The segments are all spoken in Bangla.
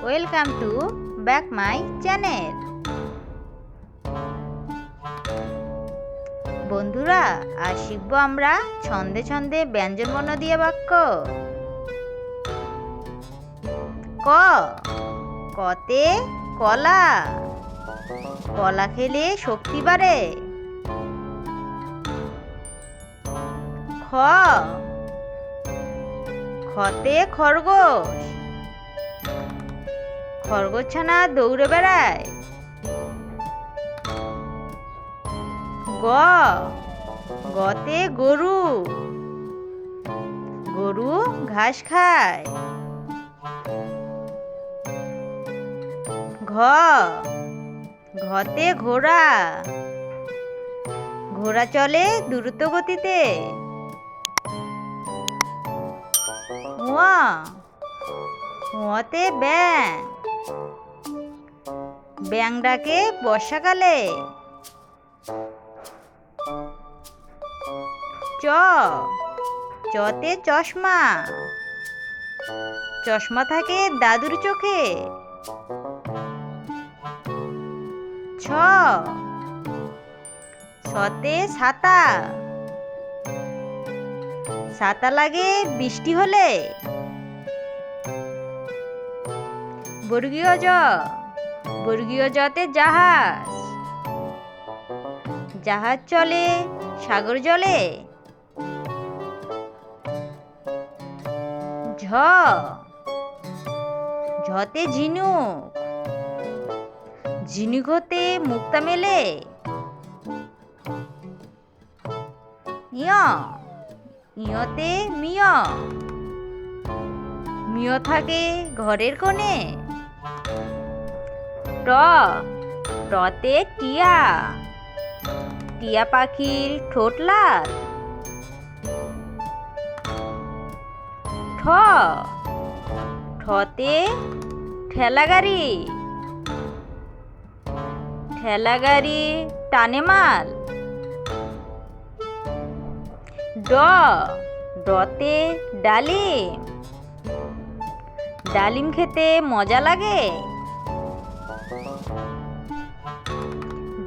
Welcome to back my channel. বন্ধুরা, আজ শিখব আমরা ছন্দে ছন্দে ব্যঞ্জনবর্ণ দিয়ে বাক্য। ক, কতে কলা, কলা খেলে শক্তি বাড়ে। খ, খতে খরগোশ, খরগোশছানা দৌড়ে বেড়ায়। গ, গতে গরু, গরু ঘাস খায়। ঘ, ঘতে ঘোড়া, ঘোড়া চলে দ্রুত গতিতে। ঙ, ঙতে ব্যাঙ, ব্যাঙ ডাকে বর্ষাকালে। চ, চতে চশমা, চশমা থাকে দাদুর চোখে। ছ, ছতে ছাতা, ছাতা লাগে বৃষ্টি হলে। বর্গীয় জ, বর্গীয় জতে জাহাজ, জাহাজ চলে সাগর জলে। ঝ, ঝতে ঝিনুক, ঝিনুক হতে মুক্তা মেলে। ঞ, ঞতে মিয়, মিয় থাকে ঘরের কোণে। ট, টতে টিয়া, টিয়া পাখির ঠোঁট লাল। ঠ, ঠতে ঠেলা গাড়ি, ঠেলা গাড়ি টানে মাল। ড, ডতে ডালিম, ডালিম খেতে মজা লাগে।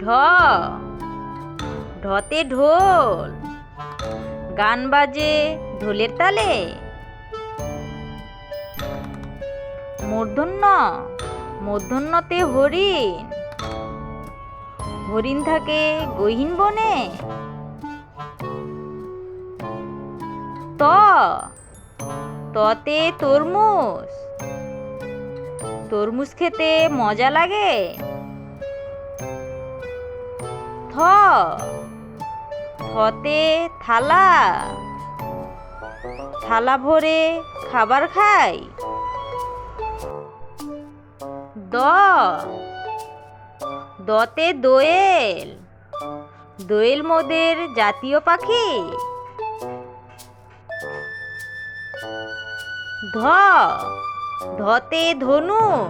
ঢ, ঢতে ঢোল, গান বাজে ঢোলের তালে। মূর্ধন্য, মূর্ধন্যতে হরিণ, হরিণ থাকে গহীন বনে। ত, ততে তরমুজ, তরমুজ খেতে মজা লাগে। থ, থতে থালা, থালা ভরে খাবার খাই। দ, দতে দোয়েল, দোয়েল মোদের জাতীয় পাখি। ধ, ধতে ধনুক,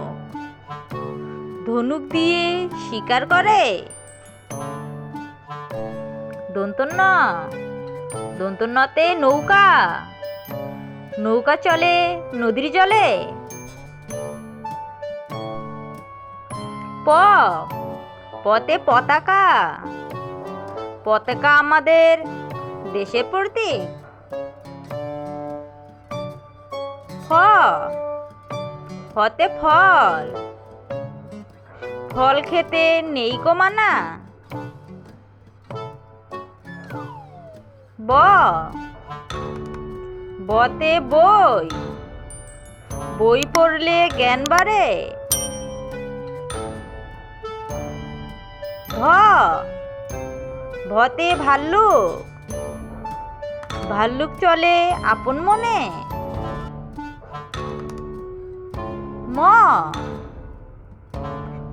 ধনুক দিয়ে শিকার করে। দন্তন্য, দন্তন্যতে নৌকা, নৌকা চলে নদীর জলে। প, পতে পতাকা, পতাকা আমাদের দেশের প্রতীক। ফ, ফতে ফল, ফল খেতে নেই কো মানা। ব, বতে বই, বই পড়লে জ্ঞান বাড়ে। ভ, ভতে ভাল্লুক, ভাল্লুক চলে আপন মনে। ম,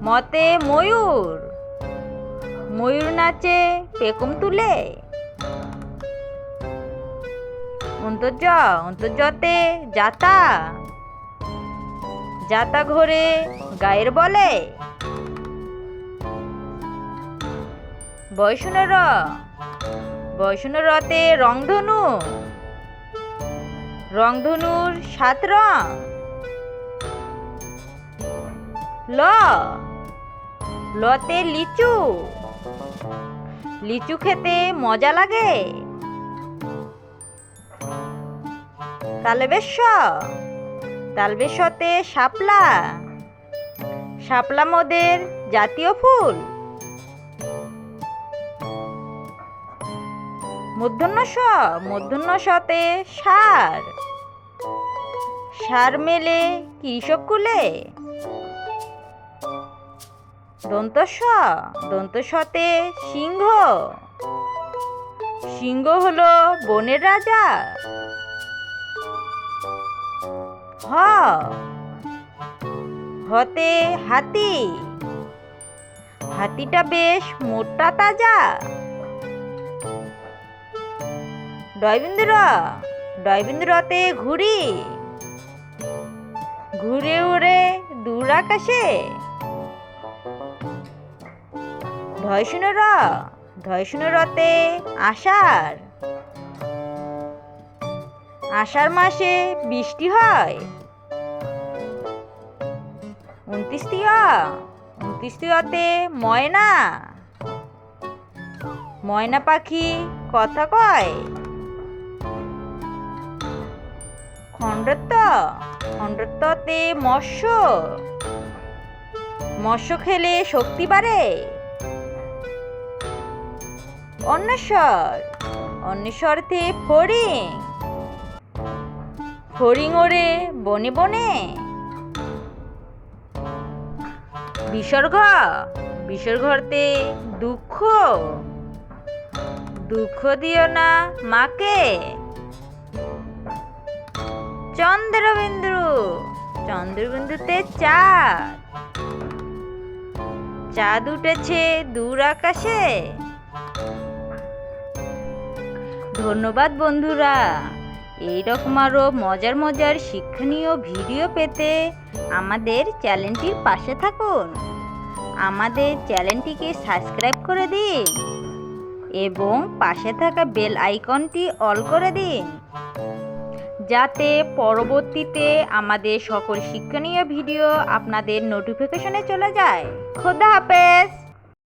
মতে ময়ূর, ময়ূর নাচে পেখম তুলে। অন্তর্জ, অন্তর্জতে যাতা, যাতা ঘোরে গায়ের বলে। বয়সূন্য র, বয়সূন্য রতে রংধনু, রংধনুর 7 রং। ল, লতে লিচু, লিচু খেতে মজা লাগে। তালবেশ, তালবেশতে শাপলা, শাপলা মোদের জাতীয় ফুল। মূর্ধন্য ষ, মূর্ধন্য শতে ষাঁড়, ষাঁড় মেলে কৃষক কুলে। দন্ত স, দন্ত সতে সিংহ, সিংহ হলো বনের রাজা। হ, হতে হাতি, হাতিটা বেশ মোটা তাজা। ডয়বিন্দু র, ডয়বিন্দু রতে ঘুড়ি, ঘুরে উড়ে দূর আকাশে। ঢয়শূন্য র, ঢয়শূন্য রতে আষাঢ়, আষাঢ় মাসে বৃষ্টি হয়। ২৯ অতে ময়না, ময়না পাখি কথা কয়। খণ্ডত্ব, খণ্ডত্বতে মৎস্য, মৎস্য খেলে শক্তি বাড়ে। অন্বেষর, অন্বেষরতে ফড়িং, ফড়িং ওড়ে বনে বনে। বিসর্গ, বিসর্গতে দুঃখ, দুঃখ দিও না মাকে। চন্দ্রবিন্দু, চন্দ্রবিন্দুতে চাঁদ, চাঁদ উঠেছে দূর আকাশে। ধন্যবাদ বন্ধুরা। এইরকম আরও মজার মজার শিক্ষণীয় ভিডিও পেতে আমাদের চ্যানেলটির পাশে থাকুন। আমাদের চ্যানেলটিকে সাবস্ক্রাইব করে দিন এবং পাশে থাকা বেল আইকনটি অল করে দিন, যাতে পরবর্তীতে আমাদের সকল শিক্ষণীয় ভিডিও আপনাদের নোটিফিকেশনে চলে যায়। খোদা হাফেজ।